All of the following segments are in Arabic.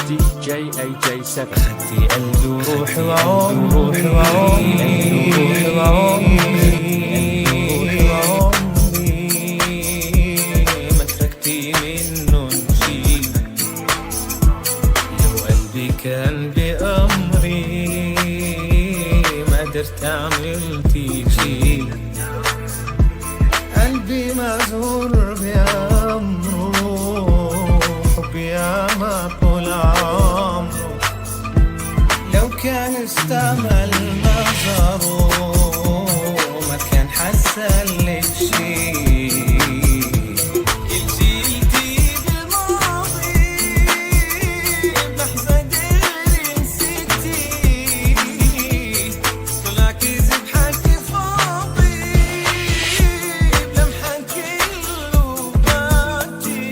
DJ AJ7 خدي قلبي وروحي وعمري ما تركتي منه نشيل. لو قلبي كان بأمري ما قدرت عملتي شي. قلبي مزهور بأمره، حبي ما طول عمره. لو كان استعمل نظره ما كان حسلك شي. كل شي قلتي بالماضي بلحظة قدري نسيتي. طلع كذب حكي فاضي بلمحة كله باتي.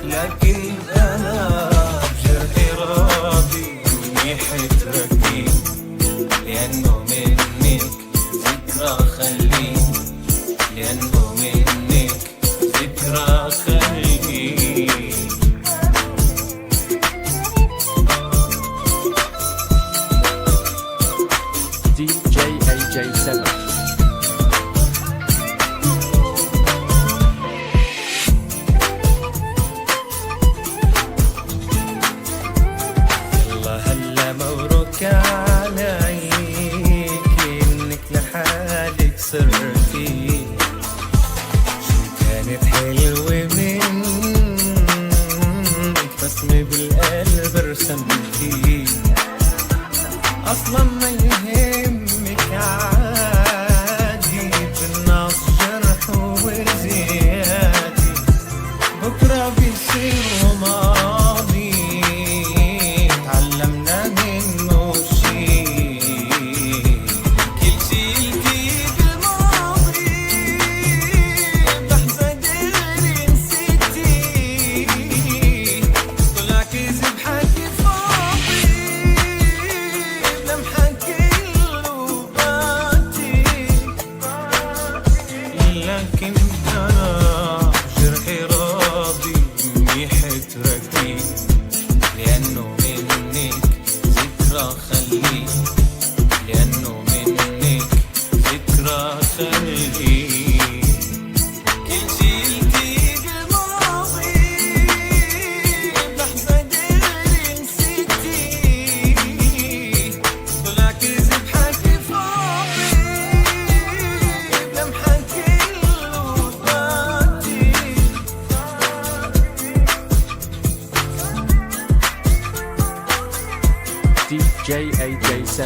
لكن أنا بجرحي راضي إني حتركي، لأنه منك ذكرى خلي، لأنه منك ذكرى خلي. DJ AJ7 يلا هلا مبروك عليك إنك لحالك صرتي. شو كانت حلوة منك بسمة بالقلب رسمتي. أصلا ما يهمك عادي بالنص جرح وزيادي. بكرة بيصير ماضي تعلمنا منه شي. كل شي قلتي بالماضي بلحظة قدري نسيتي. طلع كذب حكي فاضي بلمحة كله باتي. لكن أنا جرحي راضي إني حتركي، لأنه منك ذكرى خلي، لأنه منك ذكرى خلي. كل شي قلتي بالماضي بلحظة قدري نسيتي. طلع كذب حكي فاضي بلمحة كله باتي. DJ AJ7